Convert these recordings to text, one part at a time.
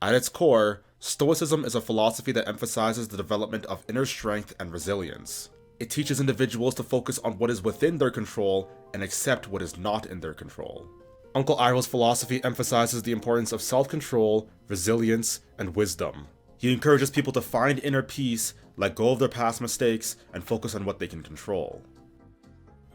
At its core, Stoicism is a philosophy that emphasizes the development of inner strength and resilience. It teaches individuals to focus on what is within their control and accept what is not in their control. Uncle Iroh's philosophy emphasizes the importance of self-control, resilience, and wisdom. He encourages people to find inner peace, let go of their past mistakes, and focus on what they can control.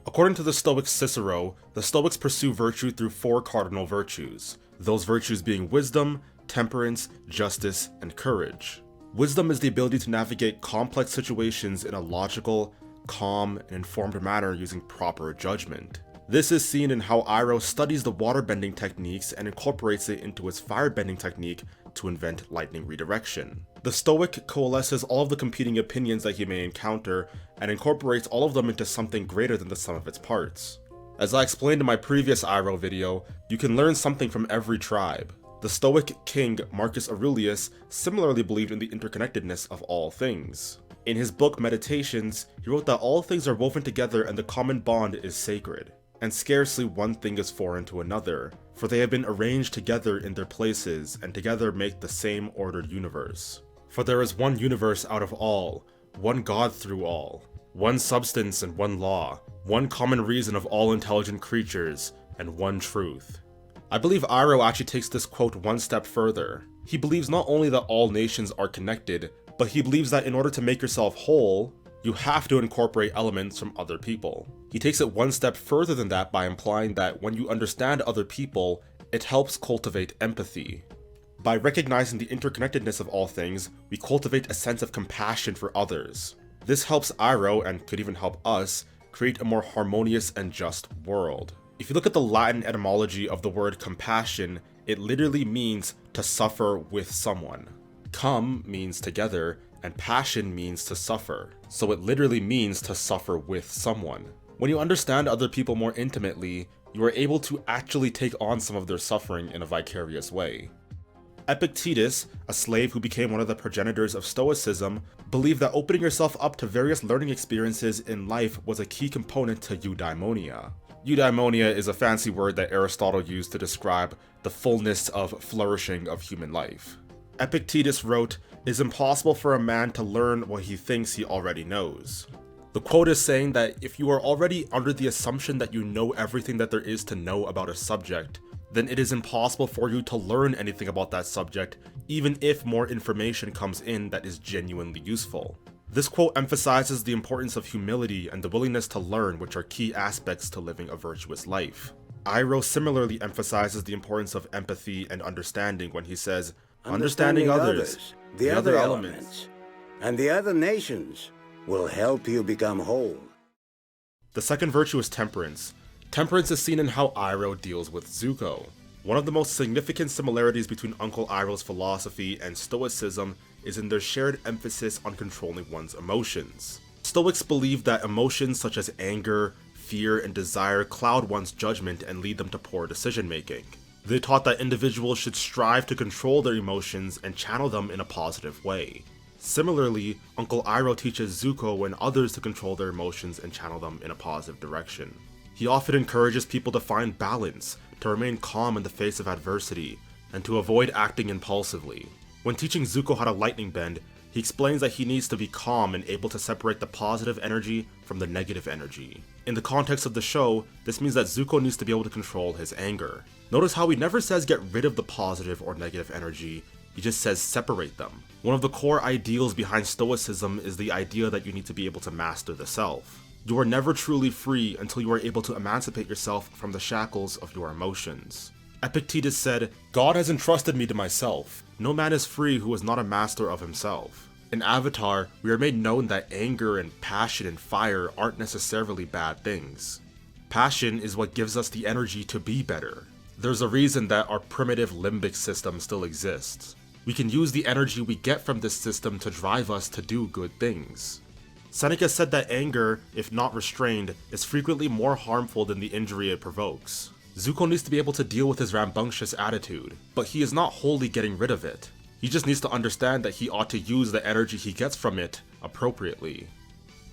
According to the Stoic Cicero, the Stoics pursue virtue through 4 cardinal virtues, those virtues being wisdom, temperance, justice, and courage. Wisdom is the ability to navigate complex situations in a logical, calm, and informed manner using proper judgment. This is seen in how Iroh studies the waterbending techniques and incorporates it into his firebending technique to invent lightning redirection. The Stoic coalesces all of the competing opinions that he may encounter and incorporates all of them into something greater than the sum of its parts. As I explained in my previous Iroh video, you can learn something from every tribe. The Stoic king Marcus Aurelius similarly believed in the interconnectedness of all things. In his book Meditations, he wrote that all things are woven together and the common bond is sacred, and scarcely one thing is foreign to another, for they have been arranged together in their places and together make the same ordered universe. For there is one universe out of all, one God through all, one substance and one law, one common reason of all intelligent creatures, and one truth. I believe Iroh actually takes this quote one step further. He believes not only that all nations are connected, but he believes that in order to make yourself whole, you have to incorporate elements from other people. He takes it one step further than that by implying that when you understand other people, it helps cultivate empathy. By recognizing the interconnectedness of all things, we cultivate a sense of compassion for others. This helps Iroh, and could even help us, create a more harmonious and just world. If you look at the Latin etymology of the word compassion, it literally means to suffer with someone. Cum means together, and passion means to suffer, so it literally means to suffer with someone. When you understand other people more intimately, you are able to actually take on some of their suffering in a vicarious way. Epictetus, a slave who became one of the progenitors of Stoicism, believed that opening yourself up to various learning experiences in life was a key component to eudaimonia. Eudaimonia is a fancy word that Aristotle used to describe the fullness of flourishing of human life. Epictetus wrote, "It is impossible for a man to learn what he thinks he already knows." The quote is saying that if you are already under the assumption that you know everything that there is to know about a subject, then it is impossible for you to learn anything about that subject, even if more information comes in that is genuinely useful. This quote emphasizes the importance of humility and the willingness to learn, which are key aspects to living a virtuous life. Iroh similarly emphasizes the importance of empathy and understanding when he says, "Understanding others, the other elements, and the other nations will help you become whole." The second virtue is temperance. Temperance is seen in how Iroh deals with Zuko. One of the most significant similarities between Uncle Iroh's philosophy and Stoicism is in their shared emphasis on controlling one's emotions. Stoics believe that emotions such as anger, fear, and desire cloud one's judgment and lead them to poor decision-making. They taught that individuals should strive to control their emotions and channel them in a positive way. Similarly, Uncle Iroh teaches Zuko and others to control their emotions and channel them in a positive direction. He often encourages people to find balance, to remain calm in the face of adversity, and to avoid acting impulsively. When teaching Zuko how to lightning bend, he explains that he needs to be calm and able to separate the positive energy from the negative energy. In the context of the show, this means that Zuko needs to be able to control his anger. Notice how he never says get rid of the positive or negative energy, he just says separate them. One of the core ideals behind Stoicism is the idea that you need to be able to master the self. You are never truly free until you are able to emancipate yourself from the shackles of your emotions. Epictetus said, "God has entrusted me to myself. No man is free who is not a master of himself." In Avatar, we are made known that anger and passion and fire aren't necessarily bad things. Passion is what gives us the energy to be better. There's a reason that our primitive limbic system still exists. We can use the energy we get from this system to drive us to do good things. Seneca said that anger, if not restrained, is frequently more harmful than the injury it provokes. Zuko needs to be able to deal with his rambunctious attitude, but he is not wholly getting rid of it. He just needs to understand that he ought to use the energy he gets from it appropriately.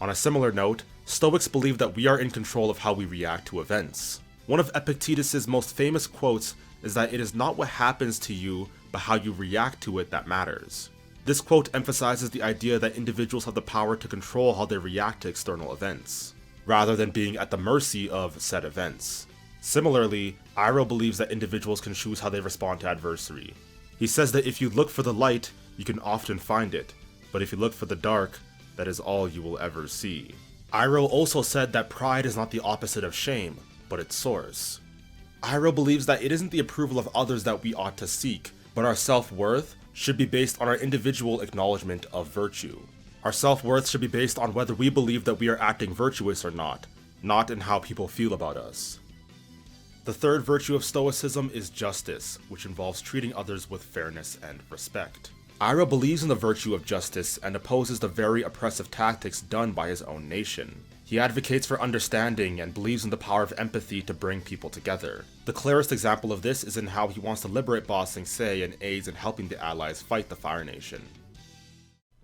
On a similar note, Stoics believe that we are in control of how we react to events. One of Epictetus's most famous quotes is that it is not what happens to you, but how you react to it that matters. This quote emphasizes the idea that individuals have the power to control how they react to external events, rather than being at the mercy of said events. Similarly, Iroh believes that individuals can choose how they respond to adversity. He says that if you look for the light, you can often find it, but if you look for the dark, that is all you will ever see. Iroh also said that pride is not the opposite of shame, but its source. Iroh believes that it isn't the approval of others that we ought to seek, but our self-worth should be based on our individual acknowledgement of virtue. Our self-worth should be based on whether we believe that we are acting virtuous or not in how people feel about us. The third virtue of Stoicism is justice, which involves treating others with fairness and respect. Iroh believes in the virtue of justice and opposes the very oppressive tactics done by his own nation. He advocates for understanding and believes in the power of empathy to bring people together. The clearest example of this is in how he wants to liberate Ba Sing Se and aids in helping the allies fight the Fire Nation.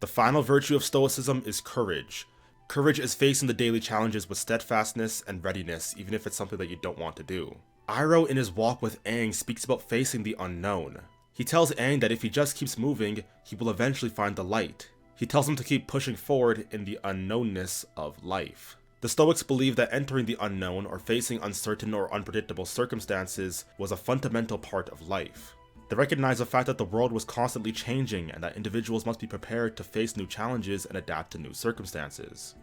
The final virtue of Stoicism is courage. Courage is facing the daily challenges with steadfastness and readiness, even if it's something that you don't want to do. Iroh in his walk with Aang speaks about facing the unknown. He tells Aang that if he just keeps moving, he will eventually find the light. He tells him to keep pushing forward in the unknownness of life. The Stoics believe that entering the unknown or facing uncertain or unpredictable circumstances was a fundamental part of life. They recognize the fact that the world was constantly changing and that individuals must be prepared to face new challenges and adapt to new circumstances.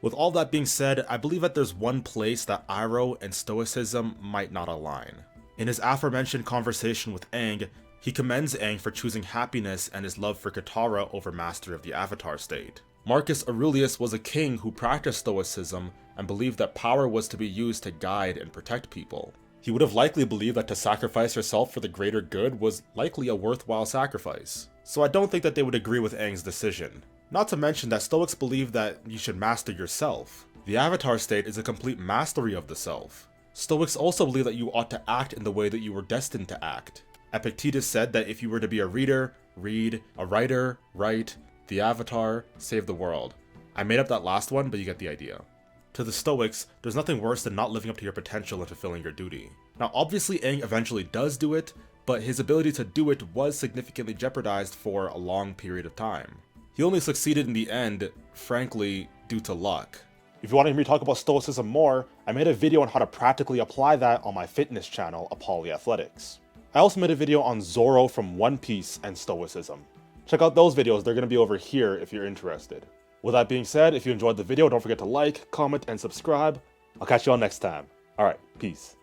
With all that being said, I believe that there's one place that Iroh and Stoicism might not align. In his aforementioned conversation with Aang, he commends Aang for choosing happiness and his love for Katara over mastery of the Avatar state. Marcus Aurelius was a king who practiced Stoicism and believed that power was to be used to guide and protect people. He would have likely believed that to sacrifice yourself for the greater good was likely a worthwhile sacrifice. So I don't think that they would agree with Aang's decision. Not to mention that Stoics believe that you should master yourself. The Avatar state is a complete mastery of the self. Stoics also believe that you ought to act in the way that you were destined to act. Epictetus said that if you were to be a reader, read, a writer, write, the Avatar, save the world. I made up that last one, but you get the idea. To the Stoics, there's nothing worse than not living up to your potential and fulfilling your duty. Now obviously Aang eventually does do it, but his ability to do it was significantly jeopardized for a long period of time. He only succeeded in the end, frankly, due to luck. If you want to hear me talk about Stoicism more, I made a video on how to practically apply that on my fitness channel, Apolly Athletics. I also made a video on Zoro from One Piece and Stoicism. Check out those videos, they're going to be over here if you're interested. With that being said, if you enjoyed the video, don't forget to like, comment, and subscribe. I'll catch you all next time. Alright, peace.